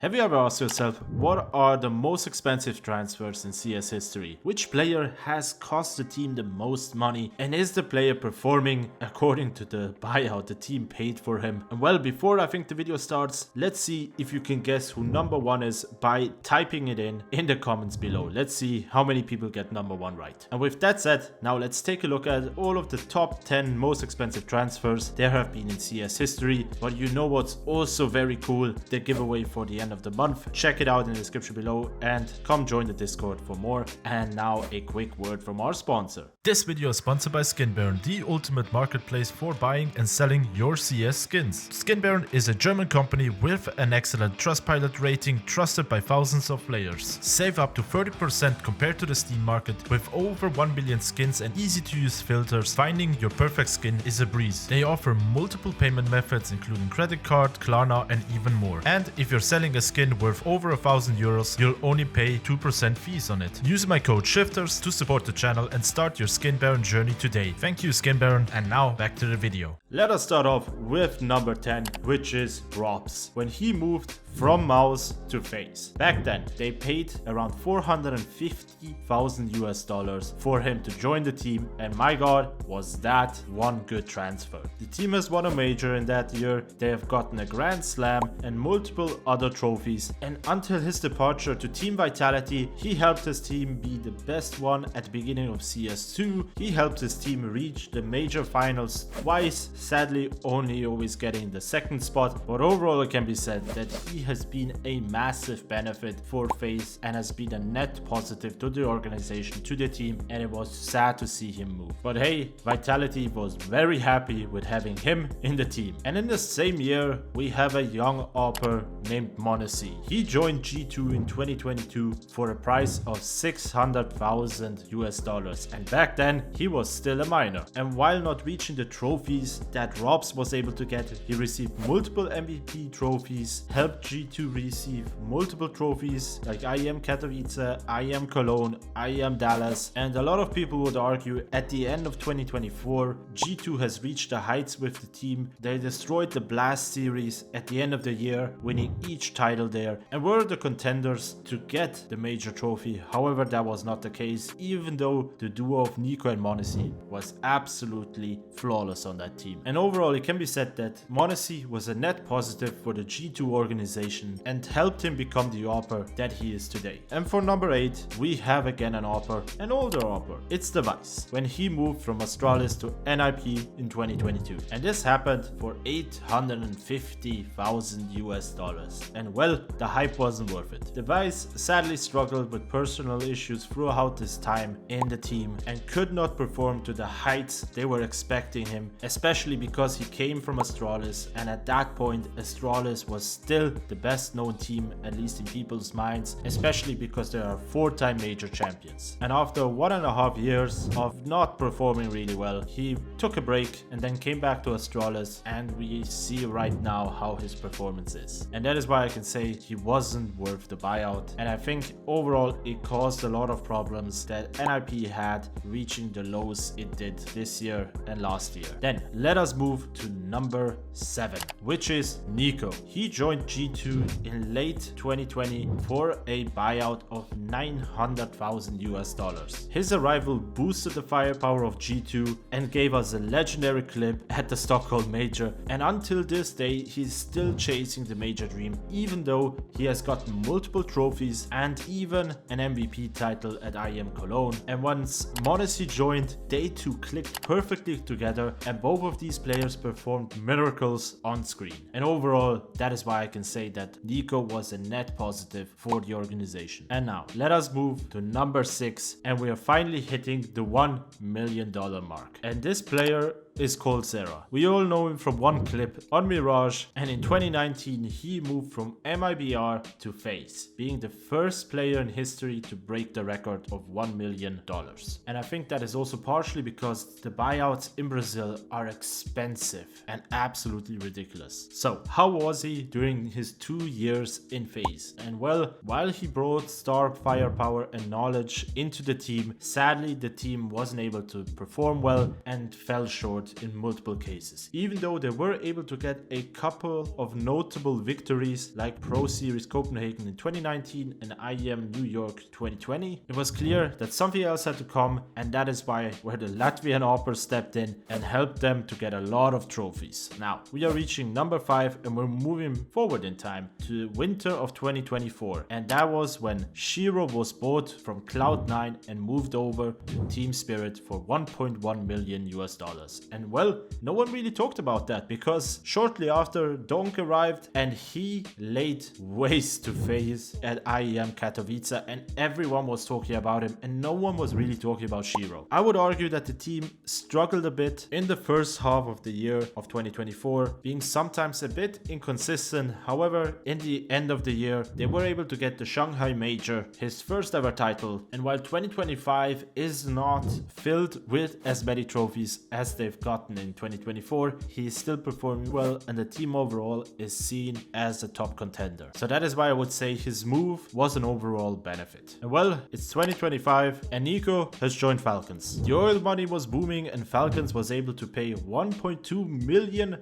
Have you ever asked yourself, what are the most expensive transfers in CS history? Which player has cost the team the most money? And is the player performing according to the buyout the team paid for him? And well, before I think the video starts, let's see if you can guess who number one is by typing it in the comments below. Let's see how many people get number one right. And with that said, now let's take a look at all of the top 10 most expensive transfers there have been in CS history. But you know what's also very cool? The giveaway for the end of the month. Check it out in the description below and come join the Discord for more. And now a quick word from our sponsor. This video is sponsored by SkinBaron, the ultimate marketplace for buying and selling your CS skins. SkinBaron is a German company with an excellent Trustpilot rating, trusted by thousands of players. Save up to 30% compared to the Steam market with over 1 billion skins and easy to use filters. Finding your perfect skin is a breeze. They offer multiple payment methods including credit card, Klarna and even more. And if you're selling a skin worth over 1,000 euros, you'll only pay 2% fees on it. Use my code Shifterz to support the channel and start your SkinBaron journey today. Thank you SkinBaron, and now back to the video. Let us start off with number 10, which is Robs. When he moved from mouse to FaZe. Back then, they paid around 450,000 US dollars for him to join the team, and my god, was that one good transfer. The team has won a major in that year, they have gotten a Grand Slam and multiple other trophies, and until his departure to Team Vitality, he helped his team be the best one at the beginning of CS2, he helped his team reach the major finals twice, sadly only always getting the second spot, but overall it can be said that he has been a massive benefit for FaZe and has been a net positive to the organization, to the team, and it was sad to see him move. But hey, Vitality was very happy with having him in the team. And in the same year, we have a young AWPer named m0NESY. He joined G2 in 2022 for a price of 600,000 US dollars, and back then he was still a minor. And while not reaching the trophies that Robs was able to get, he received multiple MVP trophies, helped G2 receive multiple trophies like IEM Katowice, IEM Cologne, IEM Dallas, and a lot of people would argue at the end of 2024, G2 has reached the heights with the team. They destroyed the Blast series at the end of the year, winning each title there, and were the contenders to get the major trophy. However, that was not the case, even though the duo of Nico and m0NESY was absolutely flawless on that team. And overall, it can be said that m0NESY was a net positive for the G2 organization and helped him become the AWPer that he is today. And for number 8, we have again an AWPer, an older AWPer. It's Device, when he moved from Astralis to NIP in 2022. And this happened for 850,000 US dollars. And well, the hype wasn't worth it. Device sadly struggled with personal issues throughout his time in the team and could not perform to the heights they were expecting him, especially because he came from Astralis, and at that point Astralis was still the best known team, at least in people's minds, especially because they are 4-time major champions. And after 1.5 years of not performing really well, he took a break and then came back to Astralis, and we see right now how his performance is. And that is why I can say he wasn't worth the buyout, and I think overall it caused a lot of problems that NIP had, reaching the lows it did this year and last year. Then let us move to number 7, which is Nico. He joined G2 in late 2020 for a buyout of 900,000 US dollars. His arrival boosted the firepower of G2 and gave us a legendary clip at the Stockholm Major, and until this day he's still chasing the major dream, even though he has gotten multiple trophies and even an MVP title at IEM Cologne. And once m0NESY joined, they two clicked perfectly together, and both of these players performed miracles on screen. And overall, that is why I can say that Nico was a net positive for the organization. And now let us move to number 6, and we are finally hitting the $1 million mark. And this player is called Zera. We all know him from one clip on Mirage, and in 2019 he moved from MIBR to FaZe, being the first player in history to break the record of $1 million. And I think that is also partially because the buyouts in Brazil are expensive and absolutely ridiculous. So how was he during his 2 years in FaZe? And well, while he brought star firepower and knowledge into the team, sadly the team wasn't able to perform well and fell short board in multiple cases. Even though they were able to get a couple of notable victories like Pro Series Copenhagen in 2019 and IEM New York 2020, it was clear that something else had to come, and that is where the Latvian Opera stepped in and helped them to get a lot of trophies. Now, we are reaching number 5 and we're moving forward in time to winter of 2024, and that was when Shiro was bought from Cloud9 and moved over to Team Spirit for $1.1 million. And well, no one really talked about that because shortly after Donk arrived and he laid waste to face at IEM Katowice, and everyone was talking about him and no one was really talking about Shiro. I would argue that the team struggled a bit in the first half of the year of 2024, being sometimes a bit inconsistent. However, in the end of the year, they were able to get the Shanghai Major, his first ever title. And while 2025 is not filled with as many trophies as they've gotten in 2024, he is still performing well and the team overall is seen as a top contender. So that is why I would say his move was an overall benefit. And well, it's 2025 and Nico has joined Falcons. The oil money was booming and Falcons was able to pay $1.2 million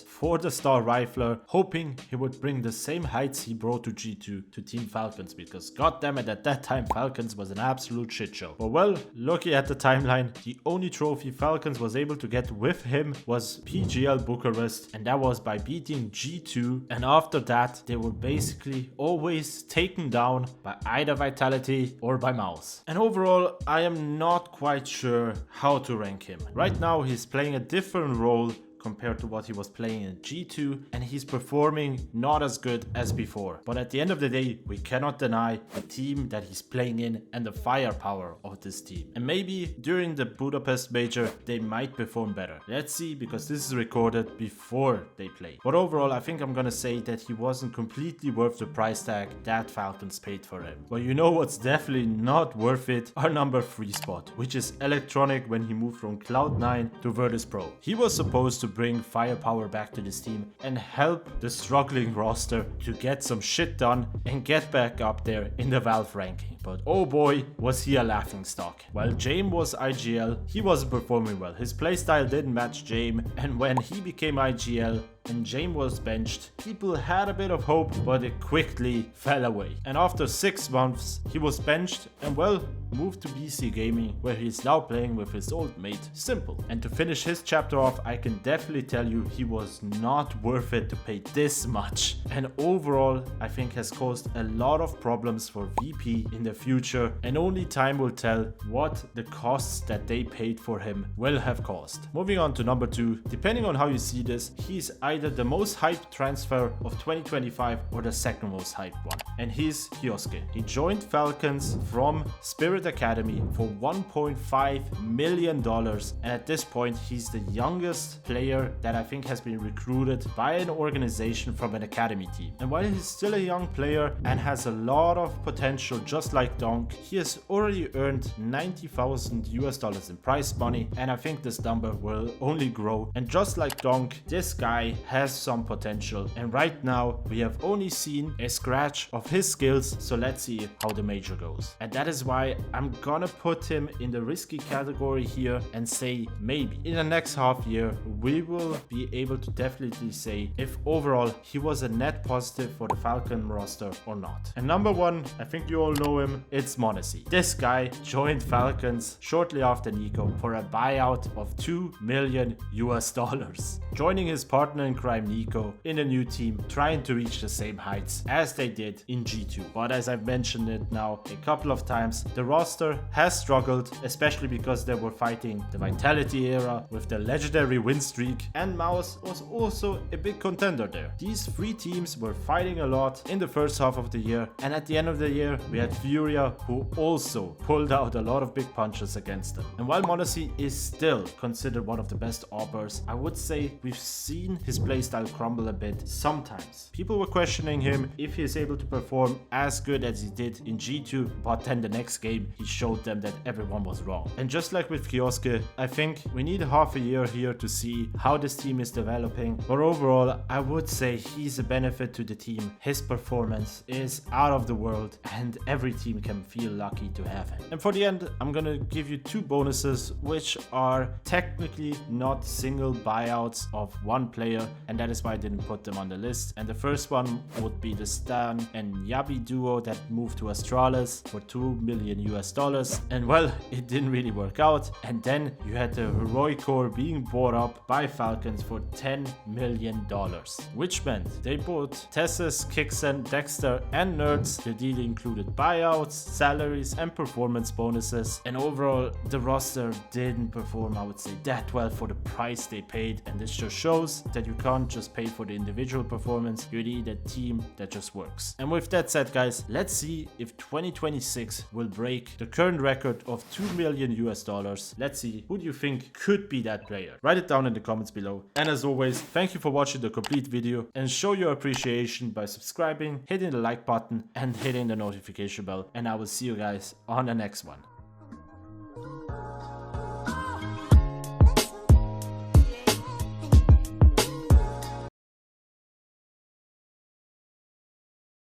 for the Star Rifler, hoping he would bring the same heights he brought to G2 to Team Falcons, because goddammit, at that time Falcons was an absolute shit show. But well, looking at the timeline, the only trophy Falcons was able to get with him was PGL Bucharest, and that was by beating G2, and after that they were basically always taken down by either Vitality or by Mouse. And overall, I am not quite sure how to rank him. Right now he's playing a different role compared to what he was playing in G2, and he's performing not as good as before. But at the end of the day, we cannot deny the team that he's playing in and the firepower of this team. And maybe during the Budapest Major, they might perform better. Let's see, because this is recorded before they play. But overall, I think I'm gonna say that he wasn't completely worth the price tag that Falcons paid for him. But you know what's definitely not worth it? Our number 3 spot, which is Electronic when he moved from Cloud9 to Virtus Pro. He was supposed to bring firepower back to this team and help the struggling roster to get some shit done and get back up there in the Valve ranking. But oh boy, was he a laughingstock. While Jame was IGL, he wasn't performing well. His playstyle didn't match Jame, and when he became IGL and Jame was benched, people had a bit of hope, but it quickly fell away. And after 6 months, he was benched and well, moved to BC Gaming, where he's now playing with his old mate, Simple. And to finish his chapter off, I can definitely tell you he was not worth it to pay this much. And overall, I think has caused a lot of problems for VP in the future, and only time will tell what the costs that they paid for him will have cost. Moving on to number 2, depending on how you see this, he's either the most hyped transfer of 2025 or the second most hyped one. And he's Kioske. He joined Falcons from Spirit Academy for $1.5 million, and at this point he's the youngest player that I think has been recruited by an organization from an academy team. And while he's still a young player and has a lot of potential just like Donk, he has already earned $90,000 in prize money, and I think this number will only grow. And just like Donk, this guy has some potential, and right now we have only seen a scratch of his skills, so let's see how the major goes. And that is why I'm gonna put him in the risky category here and say maybe in the next half year we will be able to definitely say if overall he was a net positive for the Falcon roster or not. And number 1, I think you all know him, it's m0NESY. This guy joined Falcons shortly after Nico for a buyout of $2 million, joining his partner in crime Nico in a new team, trying to reach the same heights as they did in G2. But as I've mentioned it now a couple of times, the roster has struggled, especially because they were fighting the Vitality era with the legendary win streak, and Mouse was also a big contender there. These 3 teams were fighting a lot in the first half of the year, and at the end of the year we had Furia, who also pulled out a lot of big punches against them. And while m0NESY is still considered one of the best AWPers, I would say we've seen his playstyle crumble a bit sometimes. People were questioning him if he is able to perform as good as he did in G2, but then the next game he showed them that everyone was wrong. And just like with Kioske, I think we need half a year here to see how this team is developing. But overall, I would say he's a benefit to the team. His performance is out of the world, and every team can feel lucky to have him. And for the end, I'm gonna give you 2 bonuses, which are technically not single buyouts of one player, and that is why I didn't put them on the list. And the first one would be the Stan and Yabi duo that moved to Astralis for $2 million US. And well, it didn't really work out. And then you had the Heroic Core being bought up by Falcons for $10 million, which meant they bought Tessus, Kixen, Dexter, and Nerds. The deal included buyouts, salaries, and performance bonuses. And overall, the roster didn't perform, I would say, that well for the price they paid. And this just shows that you can't just pay for the individual performance, you need a team that just works. And with that said, guys, let's see if 2026 will break the current record of $2 million US. Let's see, who do you think could be that player? Write it down in the comments below. And as always, thank you for watching the complete video, and show your appreciation by subscribing, hitting the like button, and hitting the notification bell. And I will see you guys on the next one.